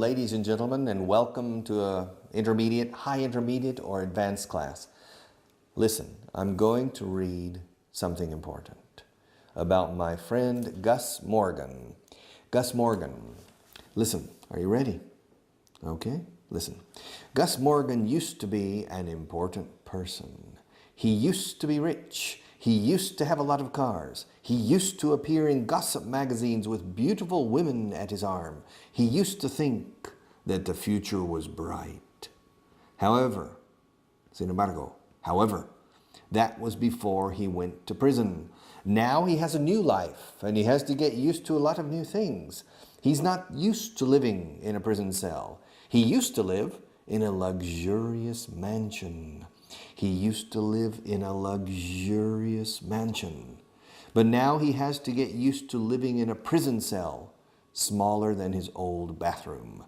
ladies and gentlemen, and welcome to a intermediate, high intermediate, or advanced class. Listen, I'm going to read something important about my friend Gus Morgan. Gus Morgan. Listen, are you ready? Okay, listen. Gus Morgan used to be an important person. He used to be rich. He used to have a lot of cars. He used to appear in gossip magazines with beautiful women at his arm. He used to think that the future was bright. However, sin embargo, that was before he went to prison. Now he has a new life and he has to get used to a lot of new things. He's not used to living in a prison cell. He used to live in a luxurious mansion. He used to live in a luxurious mansion. But now he has to get used to living in a prison cell, smaller than his old bathroom.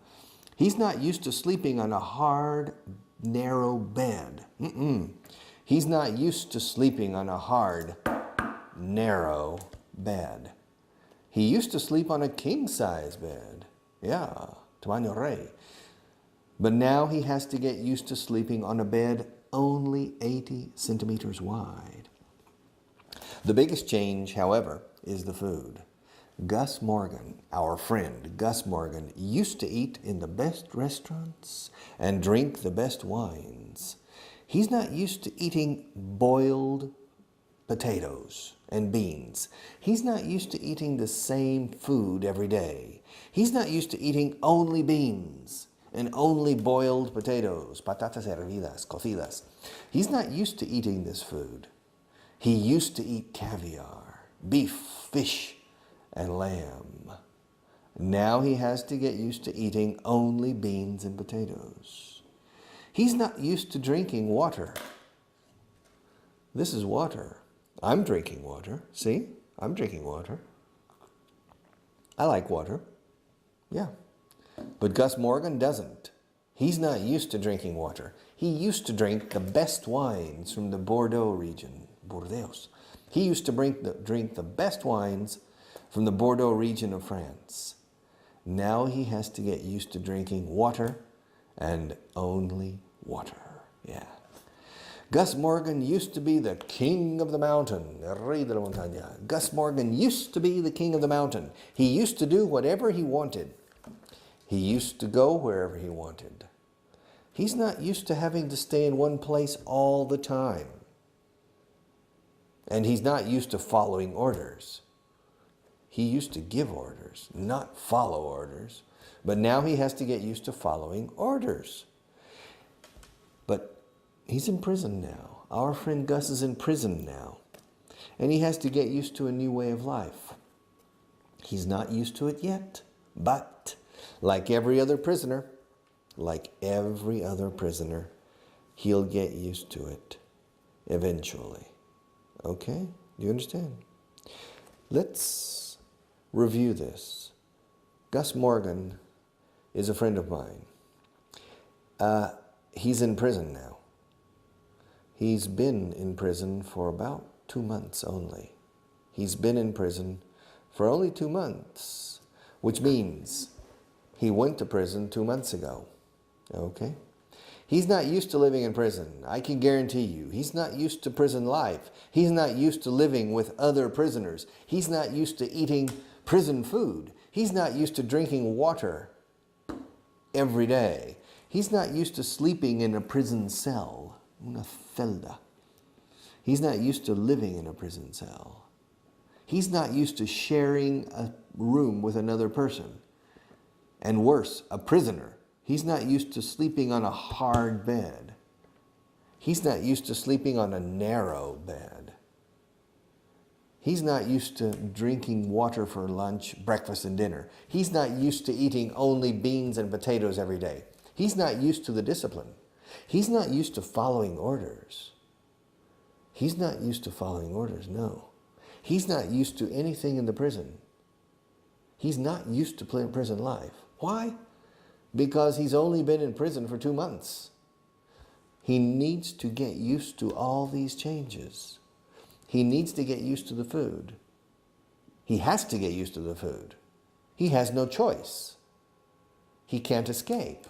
He's not used to sleeping on a hard, narrow bed. He's not used to sleeping on a hard, narrow bed. He used to sleep on a king-size bed. Yeah, tamaño rey. But now he has to get used to sleeping on a bed only 80 centimeters wide. The biggest change, however, is the food. Gus Morgan, our friend Gus Morgan, used to eat in the best restaurants and drink the best wines. He's not used to eating boiled potatoes and beans. He's not used to eating the same food every day. He's not used to eating only beans and only boiled potatoes, patatas hervidas, cocidas. He's not used to eating this food. He used to eat caviar, beef, fish, and lamb. Now he has to get used to eating only beans and potatoes. He's not used to drinking water. This is water. I'm drinking water. See? I'm drinking water. I like water. Yeah. But Gus Morgan doesn't. He's not used to drinking water. He used to drink the best wines from the Bordeaux region, Bordeaux. He used to drink the best wines from the Bordeaux region of France. Now he has to get used to drinking water and only water. Yeah. Gus Morgan used to be the king of the mountain, el rey de la montaña. Gus Morgan used to be the king of the mountain. He used to do whatever he wanted. He used to go wherever he wanted. He's not used to having to stay in one place all the time. And he's not used to following orders. He used to give orders, not follow orders. But now he has to get used to following orders. But he's in prison now. Our friend Gus is in prison now. And he has to get used to a new way of life. He's not used to it yet, but like every other prisoner, he'll get used to it eventually. Okay? Do you understand? Let's review this. Gus Morgan is a friend of mine. He's in prison now. He's been in prison for about 2 months only. He's been in prison for only 2 months, which means he went to prison 2 months ago. Okay? He's not used to living in prison. I can guarantee you. He's not used to prison life. He's not used to living with other prisoners. He's not used to eating prison food. He's not used to drinking water every day. He's not used to sleeping in a prison cell, una celda. He's not used to living in a prison cell. He's not used to sharing a room with another person. And worse, a prisoner. He's not used to sleeping on a hard bed. He's not used to sleeping on a narrow bed. He's not used to drinking water for lunch, breakfast, and dinner. He's not used to eating only beans and potatoes every day. He's not used to the discipline. He's not used to following orders. He's not used to following orders, no. He's not used to anything in the prison. He's not used to prison life. Why? Because he's only been in prison for 2 months. He needs to get used to all these changes. He needs to get used to the food. He has to get used to the food. He has no choice. he can't escape.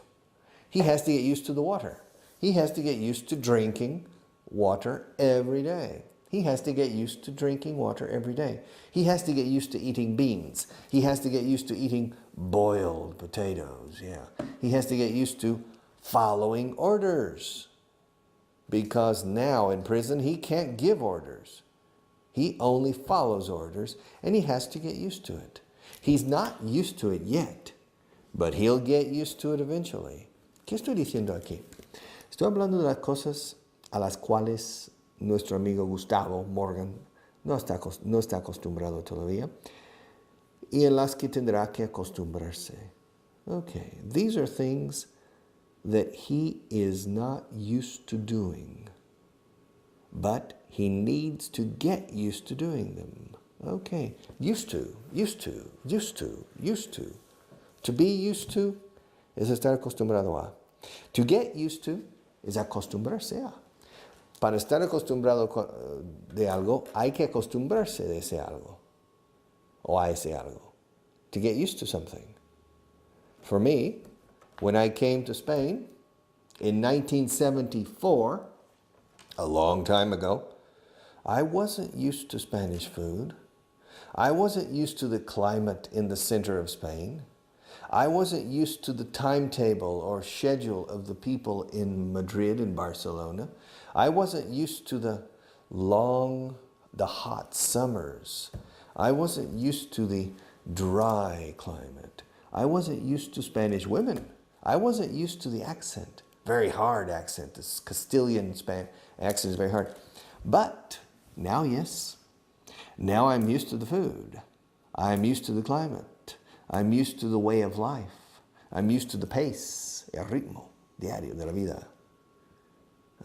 He has to get used to the water. He has to get used to drinking water every day. He has to get used to drinking water every day. He has to get used to eating beans. He has to get used to eating boiled potatoes. Yeah. He has to get used to following orders. Because now in prison, he can't give orders. He only follows orders, and he has to get used to it. He's not used to it yet, but he'll get used to it eventually. ¿Qué estoy diciendo aquí? Estoy hablando de las cosas a las cuales nuestro amigo Gustavo Morgan no está acostumbrado todavía y en las que tendrá que acostumbrarse. Okay, these are things that he is not used to doing, but he needs to get used to doing them. Okay, used to. To be used to es estar acostumbrado a. To get used to es acostumbrarse a. Para estar acostumbrado de algo, hay que acostumbrarse de ese algo o a ese algo. To get used to something. For me, when I came to Spain in 1974, a long time ago, I wasn't used to Spanish food. I wasn't used to the climate in the center of Spain. I wasn't used to the timetable or schedule of the people in Madrid and Barcelona. I wasn't used to the hot summers. I wasn't used to the dry climate. I wasn't used to Spanish women. I wasn't used to the accent. Very hard accent. This Castilian accent is very hard. But now, yes. Now I'm used to the food. I'm used to the climate. I'm used to the way of life. I'm used to the pace, el ritmo diario de la vida.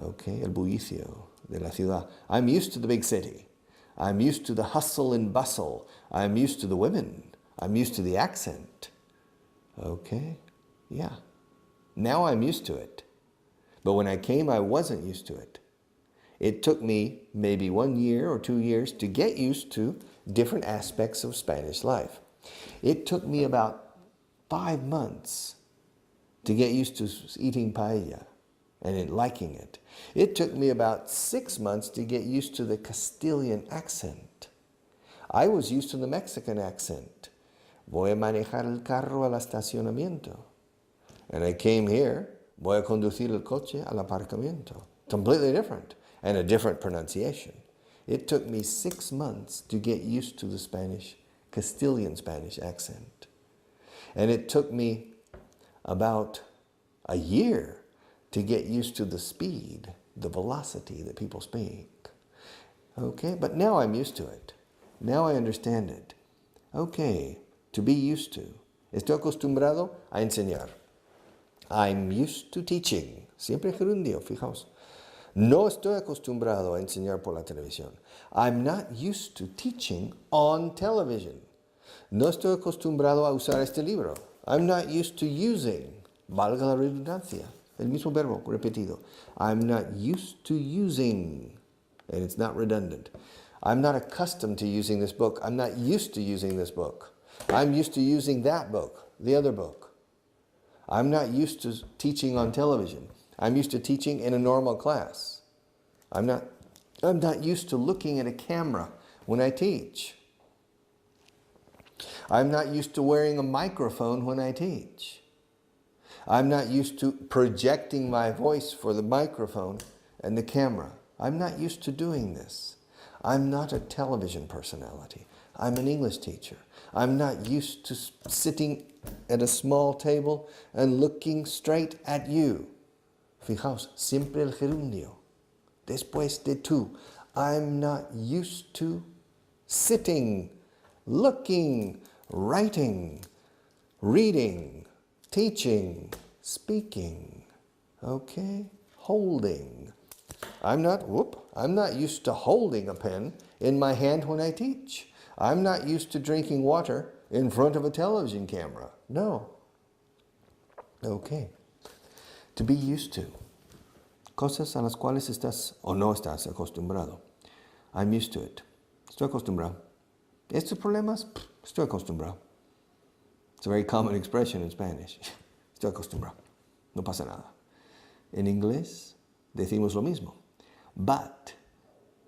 Okay, el bullicio de la ciudad. I'm used to the big city. I'm used to the hustle and bustle. I'm used to the women. I'm used to the accent. Okay, yeah. Now I'm used to it. But when I came, I wasn't used to it. It took me maybe 1 year or 2 years to get used to different aspects of Spanish life. It took me about 5 months to get used to eating paella and liking it. It took me about 6 months to get used to the Castilian accent. I was used to the Mexican accent. Voy a manejar el carro al estacionamiento. And I came here, voy a conducir el coche al aparcamiento. Completely different, and a different pronunciation. It took me 6 months to get used to the Castilian Spanish accent. And it took me about a year to get used to the speed, the velocity that people speak. Okay, but now I'm used to it. Now I understand it. Okay, to be used to. Estoy acostumbrado a enseñar. I'm used to teaching. Siempre gerundio, fijaos. No estoy acostumbrado a enseñar por la televisión. I'm not used to teaching on television. No estoy acostumbrado a usar este libro. I'm not used to using, valga la redundancia, el mismo verbo repetido. I'm not used to using, and it's not redundant. I'm not accustomed to using this book. I'm not used to using this book. I'm used to using that book, the other book. I'm not used to teaching on television. I'm used to teaching in a normal class. I'm not used to looking at a camera when I teach. I'm not used to wearing a microphone when I teach. I'm not used to projecting my voice for the microphone and the camera. I'm not used to doing this. I'm not a television personality. I'm an English teacher. I'm not used to sitting at a small table and looking straight at you. Fijaos, siempre el gerundio. Después de tú. I'm not used to sitting, looking, writing, reading, teaching, speaking. Okay? Holding. I'm not used to holding a pen in my hand when I teach. I'm not used to drinking water in front of a television camera. No. Okay. To be used to. Cosas a las cuales estás o no estás acostumbrado. I'm used to it. Estoy acostumbrado. Estos problemas, estoy acostumbrado. It's a very common expression in Spanish. Estoy acostumbrado. No pasa nada. En inglés decimos lo mismo. But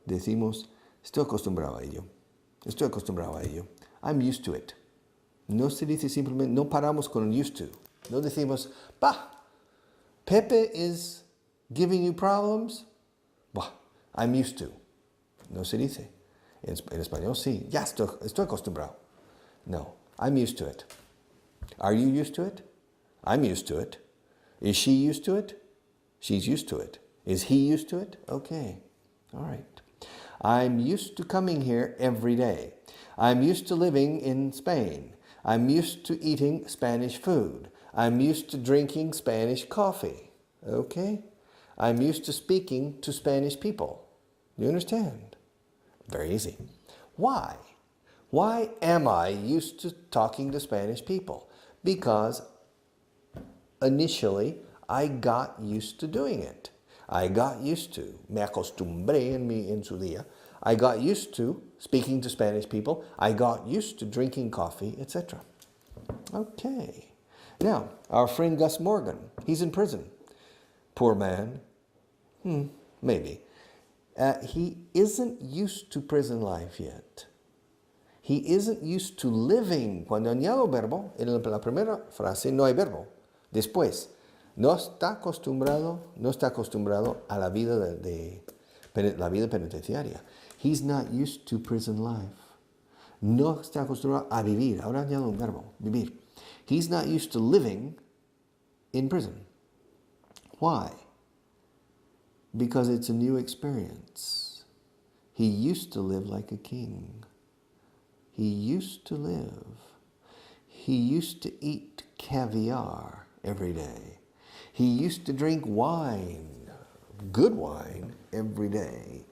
decimos, estoy acostumbrado a ello. Estoy acostumbrado a ello. I'm used to it. No se dice simplemente, no paramos con used to. No decimos, Pepe is giving you problems. I'm used to. No se dice. En español sí. Ya estoy acostumbrado. No, I'm used to it. Are you used to it? I'm used to it. Is she used to it? She's used to it. Is he used to it? Okay. All right. I'm used to coming here every day. I'm used to living in Spain. I'm used to eating Spanish food. I'm used to drinking Spanish coffee. Okay? I'm used to speaking to Spanish people. You understand? Very easy. Why? Why am I used to talking to Spanish people? Because initially I got used to doing it. I got used to, me acostumbré en su día. I got used to speaking to Spanish people. I got used to drinking coffee, etc. Okay. Now, our friend Gus Morgan, he's in prison. Poor man. Maybe. He isn't used to prison life yet. He isn't used to living. Cuando añado verbo, en la primera frase no hay verbo. Después, no está acostumbrado a la vida la vida penitenciaria. He's not used to prison life. No está acostumbrado a vivir. Ahora añado un verbo, vivir. He's not used to living in prison. Why? Because it's a new experience. He used to live like a king. He used to live. He used to eat caviar every day. He used to drink wine, good wine, every day.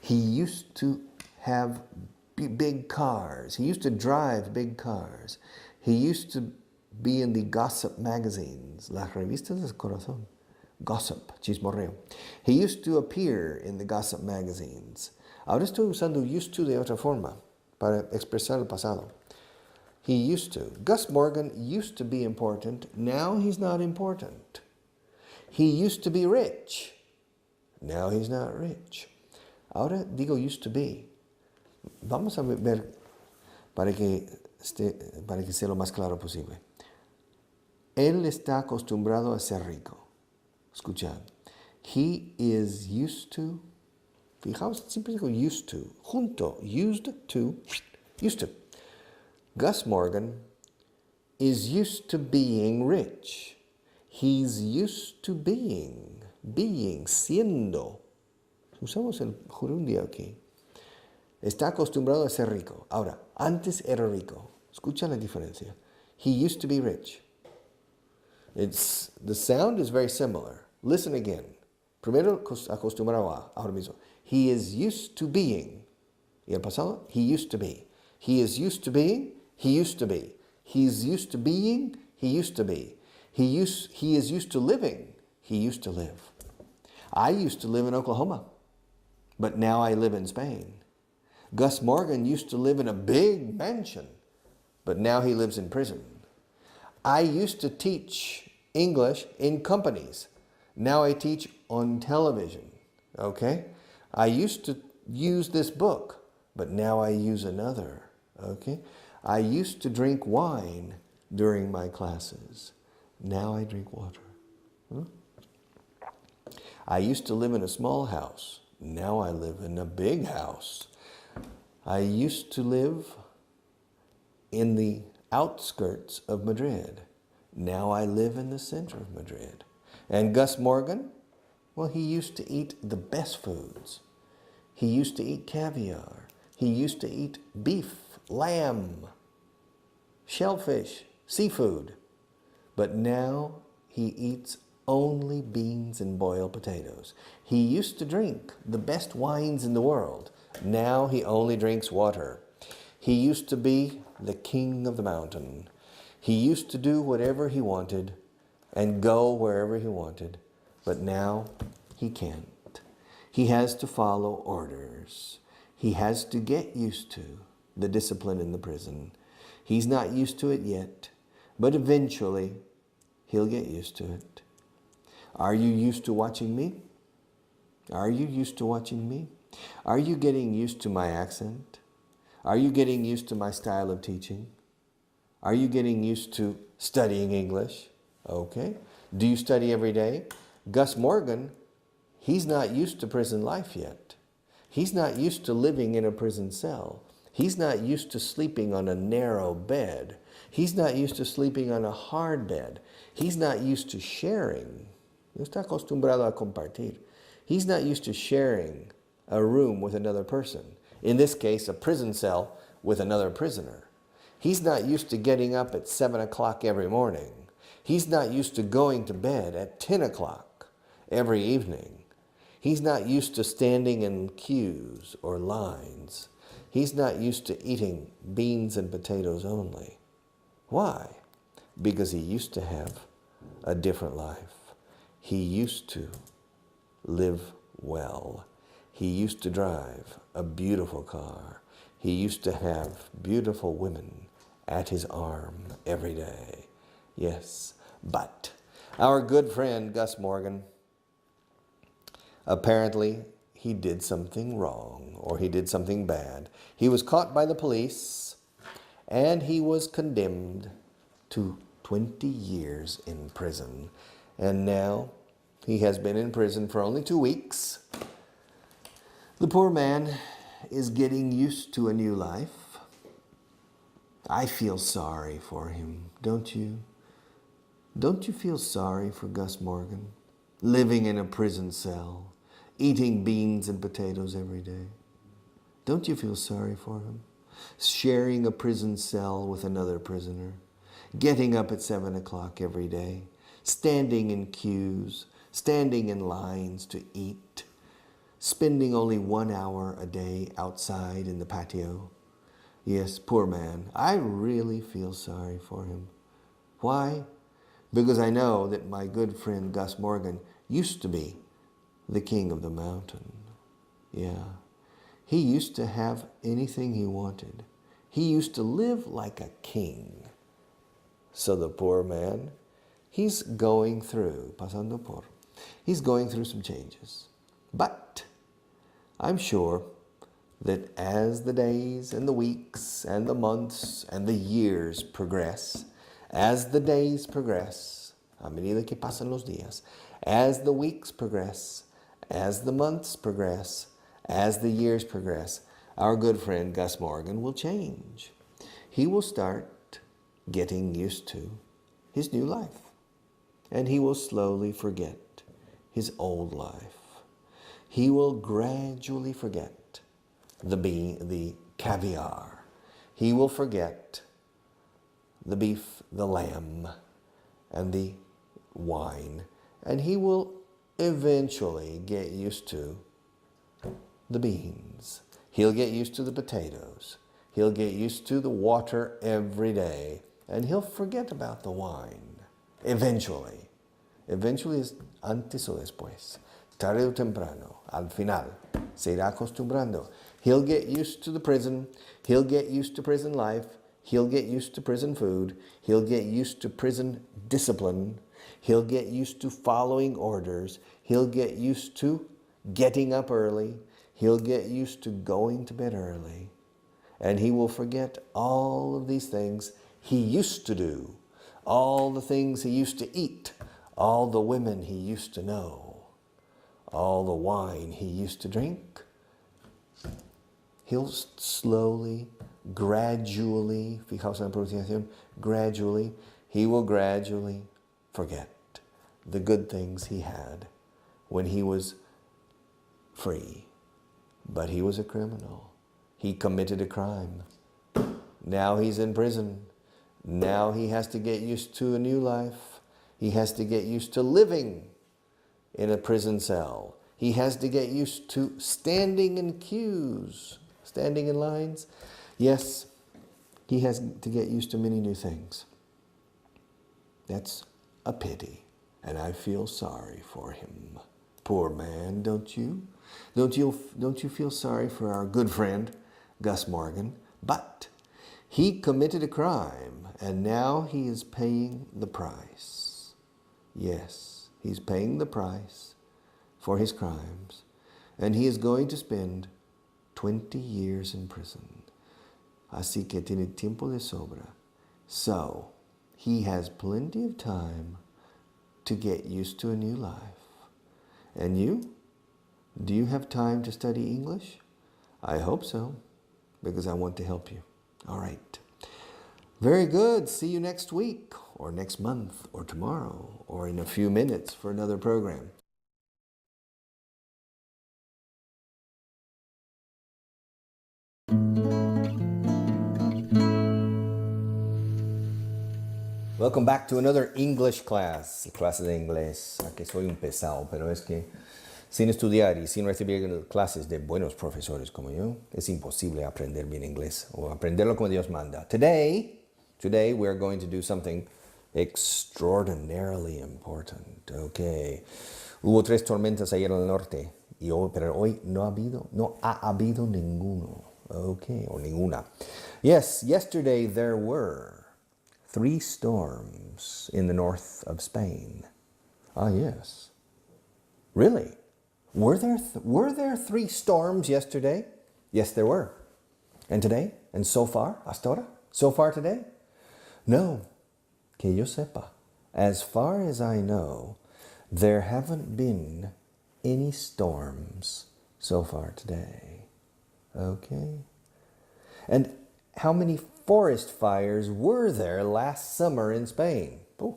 He used to have big cars. He used to drive big cars. He used to be in the gossip magazines, las revistas del corazón. Gossip, chismorreo. He used to appear in the gossip magazines. Ahora estoy usando used to de otra forma para expresar el pasado. He used to. Gus Morgan used to be important. Now he's not important. He used to be rich. Now he's not rich. Ahora digo used to be. Vamos a ver para que sea lo más claro posible. Él está acostumbrado a ser rico. Escuchad. He is used to. Fijaos, siempre digo used to. Junto. Used to. Used to. Gus Morgan is used to being rich. He's used to being, siendo. Usamos el gerundio aquí. Está acostumbrado a ser rico. Ahora, antes era rico. Escucha la diferencia. He used to be rich. The sound is very similar. Listen again. Primero acostumbrado a, ahora mismo. He is used to being. ¿Y el pasado? He used to be. He is used to being. He used to be. He's used to being. He used to be. He is used to living. He used to live. I used to live in Oklahoma, but now I live in Spain. Gus Morgan used to live in a big mansion, but now he lives in prison. I used to teach English in companies. Now I teach on television. Okay? I used to use this book, but now I use another. Okay? I used to drink wine during my classes. Now I drink water. I used to live in a small house. Now I live in a big house. I used to live in the outskirts of Madrid. Now I live in the center of Madrid. And Gus Morgan, well, he used to eat the best foods. He used to eat caviar. He used to eat beef, lamb, shellfish, seafood. But now he eats only beans and boiled potatoes. He used to drink the best wines in the world. Now he only drinks water. He used to be the king of the mountain. He used to do whatever he wanted and go wherever he wanted. But now he can't. He has to follow orders. He has to get used to the discipline in the prison. He's not used to it yet, but eventually He'll get used to it. Are you used to watching me? Are you used to watching me? Are you getting used to my accent? Are you getting used to my style of teaching? Are you getting used to studying English? Okay. Do you study every day? Gus Morgan, he's not used to prison life yet. He's not used to living in a prison cell. He's not used to sleeping on a narrow bed. He's not used to sleeping on a hard bed. He's not used to sharing. No está acostumbrado a compartir. He's not used to sharing a room with another person. In this case, a prison cell with another prisoner. He's not used to getting up at 7 o'clock every morning. He's not used to going to bed at 10 o'clock every evening. He's not used to standing in queues or lines. He's not used to eating beans and potatoes only. Why? Because he used to have a different life. He used to live well. He used to drive a beautiful car. He used to have beautiful women at his arm every day. Yes, but our good friend Gus Morgan, apparently he did something wrong or he did something bad. He was caught by the police and he was condemned to 20 years in prison. And now he has been in prison for only 2 weeks. The poor man is getting used to a new life. I feel sorry for him, don't you? Don't you feel sorry for Gus Morgan? Living in a prison cell, eating beans and potatoes every day. Don't you feel sorry for him? Sharing a prison cell with another prisoner. Getting up at 7 o'clock every day. Standing in queues. Standing in lines to eat. Spending only 1 hour a day outside in the patio. Yes, poor man. I really feel sorry for him. Why? Because I know that my good friend Gus Morgan used to be the king of the mountain. Yeah. He used to have anything he wanted. He used to live like a king. So the poor man, he's going through, pasando por, he's going through some changes. But I'm sure that as the days and the weeks and the months and the years progress, as the days progress, a medida que pasan los días, as the weeks progress, as the months progress, as the years progress, our good friend Gus Morgan will change. He will start getting used to his new life, and he will slowly forget his old life. He will gradually forget the caviar. He will forget the beef, the lamb, and the wine. And he will eventually get used to the beans. He'll get used to the potatoes. He'll get used to the water every day. And he'll forget about the wine. Eventually. Eventually es antes o después. Tarde o temprano. Al final. Se irá acostumbrando. He'll get used to the prison. He'll get used to prison life. He'll get used to prison food. He'll get used to prison discipline. He'll get used to following orders. He'll get used to getting up early. He'll get used to going to bed early. And he will forget all of these things he used to do. All the things he used to eat. All the women he used to know. All the wine he used to drink. He'll slowly, gradually, fijaos en la pronunciación, gradually, he will gradually forget the good things he had when he was free. But he was a criminal. He committed a crime. Now he's in prison. Now he has to get used to a new life. He has to get used to living in a prison cell. He has to get used to standing in queues, standing in lines. Yes, he has to get used to many new things. That's a pity, and I feel sorry for him. Poor man, don't you? Don't you feel sorry for our good friend, Gus Morgan? But he committed a crime, and now he is paying the price. Yes, he's paying the price for his crimes, and he is going to spend 20 years in prison. Así que tiene tiempo de sobra. So, he has plenty of time to get used to a new life. And you? Do you have time to study English? I hope so, because I want to help you. All right. Very good. See you next week, or next month, or tomorrow, or in a few minutes for another program. Welcome back to another English class, clase de inglés. Que soy un pesado, pero es que sin estudiar y sin recibir clases de buenos profesores como yo, es imposible aprender bien inglés o aprenderlo como Dios manda. Today we are going to do something extraordinarily important. Okay. Hubo 3 tormentas ayer en el norte, pero hoy no ha habido ninguno. Okay, or ninguna. Yes, yesterday there were 3 storms in the north of Spain. Ah, yes. Really? Were there 3 storms yesterday? Yes, there were. And today? And so far? Hasta ahora? So far today? No. Que yo sepa. As far as I know, there haven't been any storms so far today. Okay. And how many forest fires were there last summer in Spain? Oh.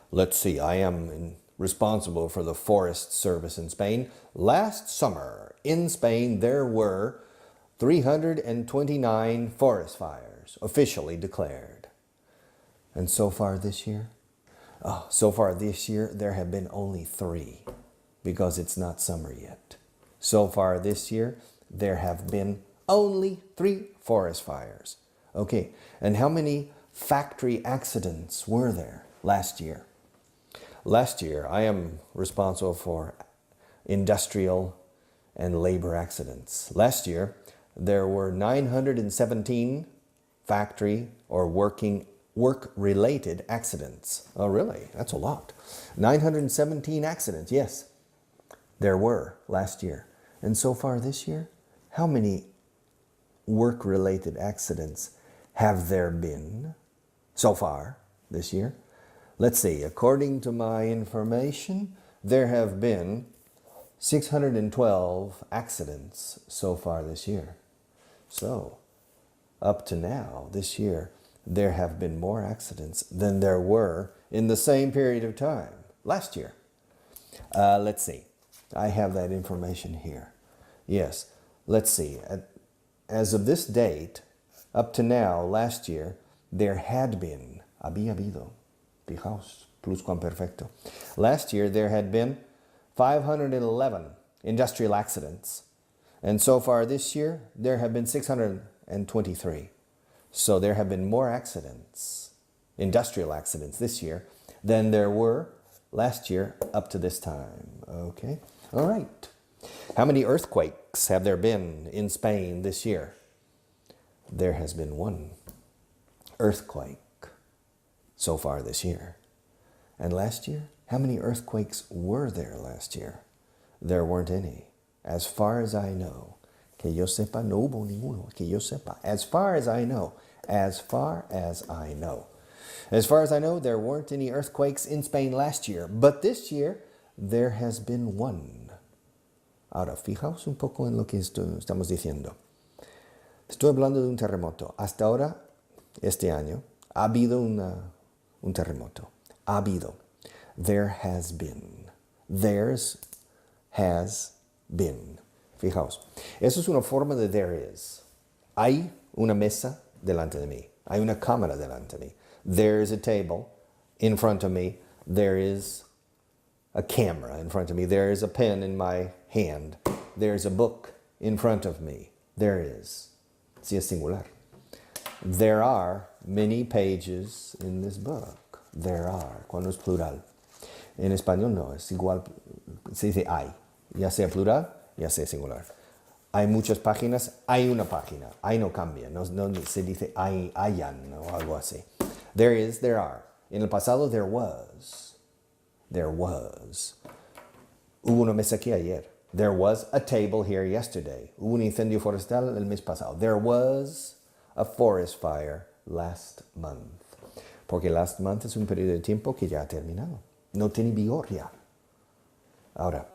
Let's see. I am responsible for the Forest Service in Spain. Last summer in Spain, there were 329 forest fires officially declared. And so far this year? Oh, so far this year, there have been only 3 because it's not summer yet. So far this year, there have been only 3 forest fires. Okay, and how many factory accidents were there last year? Last year, I am responsible for industrial and labor accidents. Last year, there were 917 factory or work-related accidents. Oh, really? That's a lot. 917 accidents, yes. There were last year. And so far this year, how many work-related accidents have there been so far this year? Let's see, according to my information, there have been 612 accidents so far this year. So, up to now, this year, there have been more accidents than there were in the same period of time last year. Let's see. I have that information here. Yes, let's see. As of this date, up to now, last year, there had been, había habido, fijaos, pluscuamperfecto. Last year, there had been 511 industrial accidents. And so far this year, there have been 623. So there have been more accidents, industrial accidents this year, than there were last year up to this time. Okay? All right. How many earthquakes have there been in Spain this year? There has been 1 earthquake so far this year. And last year, how many earthquakes were there last year? There weren't any. As far as I know. Que yo sepa, no hubo ninguno. Que yo sepa. As far as I know. As far as I know. As far as I know, there weren't any earthquakes in Spain last year. But this year, there has been 1. Ahora, fijaos un poco en lo que estamos diciendo. Estoy hablando de un terremoto. Hasta ahora, este año, ha habido un terremoto. Ha habido. There has been. There's has been. Fijaos. Eso es una forma de there is. Hay una mesa delante de mí. Hay una cámara delante de mí. There is a table in front of me. There is a camera in front of me. There is a pen in my hand. There's a book in front of me. There is. Si es singular. There are many pages in this book. There are. Cuando es plural. En español no, es igual. Se dice hay. Ya sea plural, ya sea singular. Hay muchas páginas, hay una página. Hay no cambia. No se dice hay, hayan o algo así. There is, there are. En el pasado, there was. There was. Hubo una mesa aquí ayer. There was a table here yesterday. Hubo un incendio forestal el mes pasado. There was a forest fire last month. Porque last month es un periodo de tiempo que ya ha terminado. No tiene vigor ya. Ahora,